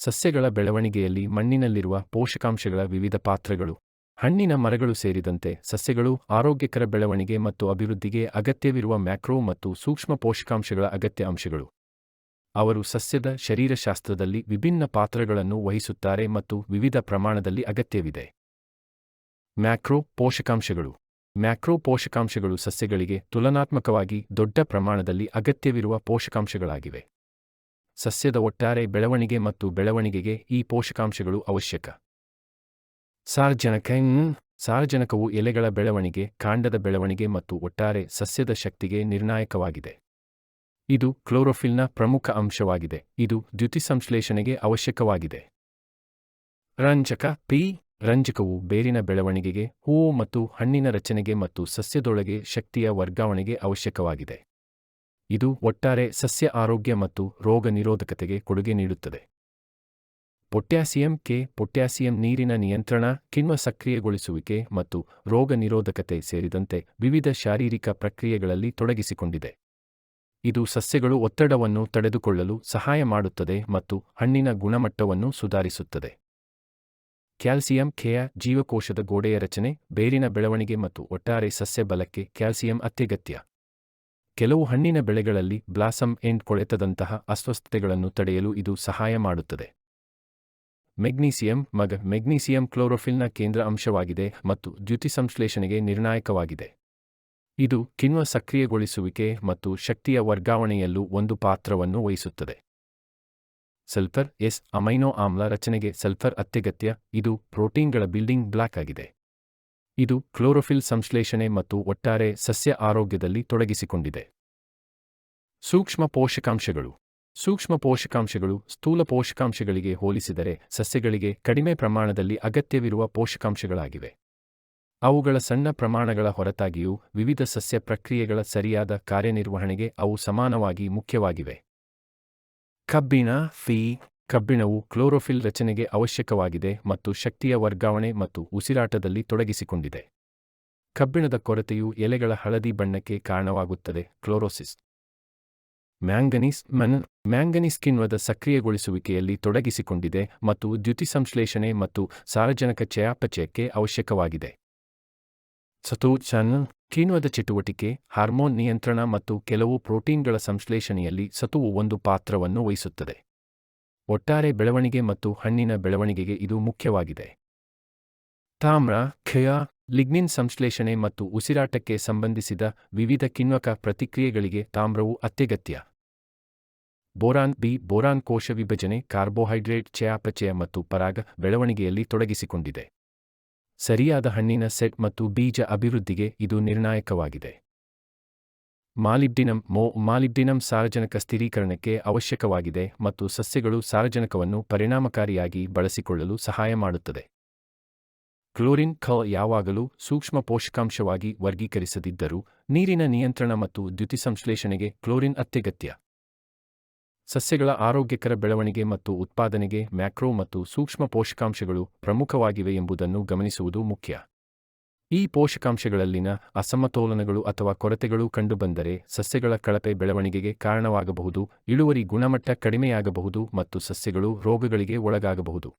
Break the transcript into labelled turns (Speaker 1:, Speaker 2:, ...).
Speaker 1: ಸಸ್ಯಗಳ ಬೆಳವಣಿಗೆಯಲ್ಲಿ ಮಣ್ಣಿನಲ್ಲಿರುವ ಪೋಷಕಾಂಶಗಳ ವಿವಿಧ ಪಾತ್ರಗಳು. ಹಣ್ಣಿನ ಮರಗಳು ಸೇರಿದಂತೆ ಸಸ್ಯಗಳು ಆರೋಗ್ಯಕರ ಬೆಳವಣಿಗೆ ಮತ್ತು ಅಭಿವೃದ್ಧಿಗೆ ಅಗತ್ಯವಿರುವ ಮ್ಯಾಕ್ರೋ ಮತ್ತು ಸೂಕ್ಷ್ಮ ಪೋಷಕಾಂಶಗಳ ಅಗತ್ಯ ಅಂಶಗಳು. ಅವರು ಸಸ್ಯದ ಶರೀರಶಾಸ್ತ್ರದಲ್ಲಿ ವಿಭಿನ್ನ ಪಾತ್ರಗಳನ್ನು ವಹಿಸುತ್ತಾರೆ ಮತ್ತು ವಿವಿಧ ಪ್ರಮಾಣದಲ್ಲಿ ಅಗತ್ಯವಿದೆ. ಮ್ಯಾಕ್ರೋ ಪೋಷಕಾಂಶಗಳು. ಮ್ಯಾಕ್ರೋ ಪೋಷಕಾಂಶಗಳು ಸಸ್ಯಗಳಿಗೆ ತುಲನಾತ್ಮಕವಾಗಿ ದೊಡ್ಡ ಪ್ರಮಾಣದಲ್ಲಿ ಅಗತ್ಯವಿರುವ ಪೋಷಕಾಂಶಗಳಾಗಿವೆ. ಸಸ್ಯದ ಒಟ್ಟಾರೆ ಬೆಳವಣಿಗೆ ಮತ್ತು ಬೆಳವಣಿಗೆಗೆ ಈ ಪೋಷಕಾಂಶಗಳು ಅವಶ್ಯಕ. ಸಾರಜನಕ. ಸಾರಜನಕವು ಎಲೆಗಳ ಬೆಳವಣಿಗೆ, ಕಾಂಡದ ಬೆಳವಣಿಗೆ ಮತ್ತು ಒಟ್ಟಾರೆ ಸಸ್ಯದ ಶಕ್ತಿಗೆ ನಿರ್ಣಾಯಕವಾಗಿದೆ. ಇದು ಕ್ಲೋರೋಫಿಲ್ನ ಪ್ರಮುಖ ಅಂಶವಾಗಿದೆ, ಇದು ದ್ಯುತಿಸಂಶ್ಲೇಷಣೆಗೆ ಅವಶ್ಯಕವಾಗಿದೆ. ರಂಜಕ. ಪಿ. ರಂಜಕವು ಬೇರಿನ ಬೆಳವಣಿಗೆಗೆ, ಹೂವು ಮತ್ತು ಹಣ್ಣಿನ ರಚನೆಗೆ ಮತ್ತು ಸಸ್ಯದೊಳಗೆ ಶಕ್ತಿಯ ವರ್ಗಾವಣೆಗೆ ಅವಶ್ಯಕವಾಗಿದೆ. ಇದು ಒಟ್ಟಾರೆ ಸಸ್ಯ ಆರೋಗ್ಯ ಮತ್ತು ರೋಗ ನಿರೋಧಕತೆಗೆ ಕೊಡುಗೆ ನೀಡುತ್ತದೆ. ಪೊಟ್ಯಾಸಿಯಂ. ಕೆ. ಪೊಟ್ಯಾಸಿಯಂ ನೀರಿನ ನಿಯಂತ್ರಣ, ಕಿಣ್ವ ಸಕ್ರಿಯಗೊಳಿಸುವಿಕೆ ಮತ್ತು ರೋಗ ನಿರೋಧಕತೆ ಸೇರಿದಂತೆ ವಿವಿಧ ಶಾರೀರಿಕ ಪ್ರಕ್ರಿಯೆಗಳಲ್ಲಿ ತೊಡಗಿಸಿಕೊಂಡಿದೆ. ಇದು ಸಸ್ಯಗಳು ಒತ್ತಡವನ್ನು ತಡೆದುಕೊಳ್ಳಲು ಸಹಾಯ ಮಾಡುತ್ತದೆ ಮತ್ತು ಹಣ್ಣಿನ ಗುಣಮಟ್ಟವನ್ನು ಸುಧಾರಿಸುತ್ತದೆ. ಕ್ಯಾಲ್ಸಿಯಂ. ಕೆಯ ಜೀವಕೋಶದ ಗೋಡೆಯ ರಚನೆ, ಬೇರಿನ ಬೆಳವಣಿಗೆ ಮತ್ತು ಒಟ್ಟಾರೆ ಸಸ್ಯ ಬಲಕ್ಕೆ ಕ್ಯಾಲ್ಸಿಯಂ ಅತ್ಯಗತ್ಯ. ಕೆಲವು ಹಣ್ಣಿನ ಬೆಳೆಗಳಲ್ಲಿ ಬ್ಲಾಸಮ್ ಎಂಡ್ ಕೊಳೆತದಂತಹ ಅಸ್ವಸ್ಥತೆಗಳನ್ನು ತಡೆಯಲು ಇದು ಸಹಾಯ ಮಾಡುತ್ತದೆ. ಮೆಗ್ನೀಸಿಯಂ. ಮೆಗ್ನೀಸಿಯಂ ಕ್ಲೋರೋಫಿಲ್ನ ಕೇಂದ್ರ ಅಂಶವಾಗಿದೆ ಮತ್ತು ದ್ಯುತಿಸಂಶ್ಲೇಷಣೆಗೆ ನಿರ್ಣಾಯಕವಾಗಿದೆ. ಇದು ಕಿಣ್ವ ಸಕ್ರಿಯಗೊಳಿಸುವಿಕೆ ಮತ್ತು ಶಕ್ತಿಯ ವರ್ಗಾವಣೆಯಲ್ಲೂ ಒಂದು ಪಾತ್ರವನ್ನು ವಹಿಸುತ್ತದೆ. ಸಲ್ಫರ್. ಎಸ್. ಅಮೈನೋ ಆಮ್ಲ ರಚನೆಗೆ ಸಲ್ಫರ್ ಅತ್ಯಗತ್ಯ, ಇದು ಪ್ರೋಟೀನ್ಗಳ ಬಿಲ್ಡಿಂಗ್ ಬ್ಲಾಕ್ ಆಗಿದೆ. ಇದು ಕ್ಲೋರೋಫಿಲ್ ಸಂಶ್ಲೇಷಣೆ ಮತ್ತು ಒಟ್ಟಾರೆ ಸಸ್ಯ ಆರೋಗ್ಯದಲ್ಲಿ ತೊಡಗಿಸಿಕೊಂಡಿದೆ. ಸೂಕ್ಷ್ಮ ಪೋಷಕಾಂಶಗಳು. ಸೂಕ್ಷ್ಮ ಪೋಷಕಾಂಶಗಳು ಸ್ಥೂಲ ಪೋಷಕಾಂಶಗಳಿಗೆ ಹೋಲಿಸಿದರೆ ಸಸ್ಯಗಳಿಗೆ ಕಡಿಮೆ ಪ್ರಮಾಣದಲ್ಲಿ ಅಗತ್ಯವಿರುವ ಪೋಷಕಾಂಶಗಳಾಗಿವೆ. ಅವುಗಳ ಸಣ್ಣ ಪ್ರಮಾಣಗಳ ಹೊರತಾಗಿಯೂ ವಿವಿಧ ಸಸ್ಯ ಪ್ರಕ್ರಿಯೆಗಳ ಸರಿಯಾದ ಕಾರ್ಯನಿರ್ವಹಣೆಗೆ ಅವು ಸಮಾನವಾಗಿ ಮುಖ್ಯವಾಗಿವೆ. ಕಬ್ಬಿಣ. ಫಿ. ಕಬ್ಬಿಣವು ಕ್ಲೋರೋಫಿಲ್ ರಚನೆಗೆ ಅವಶ್ಯಕವಾಗಿದೆ ಮತ್ತು ಶಕ್ತಿಯ ವರ್ಗಾವಣೆ ಮತ್ತು ಉಸಿರಾಟದಲ್ಲಿ ತೊಡಗಿಸಿಕೊಂಡಿದೆ. ಕಬ್ಬಿಣದ ಕೊರತೆಯು ಎಲೆಗಳ ಹಳದಿ ಬಣ್ಣಕ್ಕೆ ಕಾರಣವಾಗುತ್ತದೆ, ಕ್ಲೋರೋಸಿಸ್. ಮ್ಯಾಂಗನೀಸ್. ಮ್ಯಾಂಗನೀಸ್ ಕಿಣ್ವದ ಸಕ್ರಿಯಗೊಳಿಸುವಿಕೆಯಲ್ಲಿ ತೊಡಗಿಸಿಕೊಂಡಿದೆ ಮತ್ತು ದ್ಯುತಿಸಂಶ್ಲೇಷಣೆ ಮತ್ತು ಸಾರಜನಕ ಚಯಾಪಚಯಕ್ಕೆ ಅವಶ್ಯಕವಾಗಿದೆ. ಸತು. ಕಿಣ್ವದ ಚಟುವಟಿಕೆ, ಹಾರ್ಮೋನ್ ನಿಯಂತ್ರಣ ಮತ್ತು ಕೆಲವು ಪ್ರೋಟೀನ್ಗಳ ಸಂಶ್ಲೇಷಣೆಯಲ್ಲಿ ಸತುವು ಒಂದು ಪಾತ್ರವನ್ನು ವಹಿಸುತ್ತದೆ. ಒಟ್ಟಾರೆ ಬೆಳವಣಿಗೆ ಮತ್ತು ಹಣ್ಣಿನ ಬೆಳವಣಿಗೆಗೆ ಇದು ಮುಖ್ಯವಾಗಿದೆ. ತಾಮ್ರ. ಕ್ಷಯ, ಲಿಗ್ನಿನ್ ಸಂಶ್ಲೇಷಣೆ ಮತ್ತು ಉಸಿರಾಟಕ್ಕೆ ಸಂಬಂಧಿಸಿದ ವಿವಿಧ ಕಿಣ್ವಕ ಪ್ರತಿಕ್ರಿಯೆಗಳಿಗೆ ತಾಮ್ರವು ಅತ್ಯಗತ್ಯ. ಬೋರಾನ್. ಬಿ. ಬೋರಾನ್ ಕೋಶ ವಿಭಜನೆ, ಕಾರ್ಬೋಹೈಡ್ರೇಟ್ ಚಯಾಪಚಯ ಮತ್ತು ಪರಾಗ ಬೆಳವಣಿಗೆಯಲ್ಲಿ ತೊಡಗಿಸಿಕೊಂಡಿದೆ. ಸರಿಯಾದ ಹಣ್ಣಿನ ಸೆಟ್ ಮತ್ತು ಬೀಜ ಅಭಿವೃದ್ಧಿಗೆ ಇದು ನಿರ್ಣಾಯಕವಾಗಿದೆ. ಮಾಲಿಬ್ಡಿನಮ್. ಮಾಲಿಬ್ಡಿನಮ್ ಸಾರಜನಕ ಸ್ಥಿರೀಕರಣಕ್ಕೆ ಅವಶ್ಯಕವಾಗಿದೆ ಮತ್ತು ಸಸ್ಯಗಳು ಸಾರಜನಕವನ್ನು ಪರಿಣಾಮಕಾರಿಯಾಗಿ ಬಳಸಿಕೊಳ್ಳಲು ಸಹಾಯ ಮಾಡುತ್ತದೆ. ಕ್ಲೋರಿನ್. ಯಾವಾಗಲೂ ಸೂಕ್ಷ್ಮ ಪೋಷಕಾಂಶವಾಗಿ ವರ್ಗೀಕರಿಸದಿದ್ದರೂ ನೀರಿನ ನಿಯಂತ್ರಣ ಮತ್ತು ದ್ಯುತಿಸಂಶ್ಲೇಷಣೆಗೆ ಕ್ಲೋರಿನ್ ಅತ್ಯಗತ್ಯ. ಸಸ್ಯಗಳ ಆರೋಗ್ಯಕರ ಬೆಳವಣಿಗೆ ಮತ್ತು ಉತ್ಪಾದನೆಗೆ ಮ್ಯಾಕ್ರೋ ಮತ್ತು ಸೂಕ್ಷ್ಮ ಪೋಷಕಾಂಶಗಳು ಪ್ರಮುಖವಾಗಿವೆ ಎಂಬುದನ್ನು ಗಮನಿಸುವುದು ಮುಖ್ಯ. ಈ ಪೋಷಕಾಂಶಗಳಲ್ಲಿನ ಅಸಮತೋಲನಗಳು ಅಥವಾ ಕೊರತೆಗಳು ಕಂಡುಬಂದರೆ ಸಸ್ಯಗಳ ಕಳಪೆ ಬೆಳವಣಿಗೆಗೆ ಕಾರಣವಾಗಬಹುದು, ಇಳುವರಿ ಗುಣಮಟ್ಟ ಕಡಿಮೆಯಾಗಬಹುದು ಮತ್ತು ಸಸ್ಯಗಳು ರೋಗಗಳಿಗೆ ಒಳಗಾಗಬಹುದು.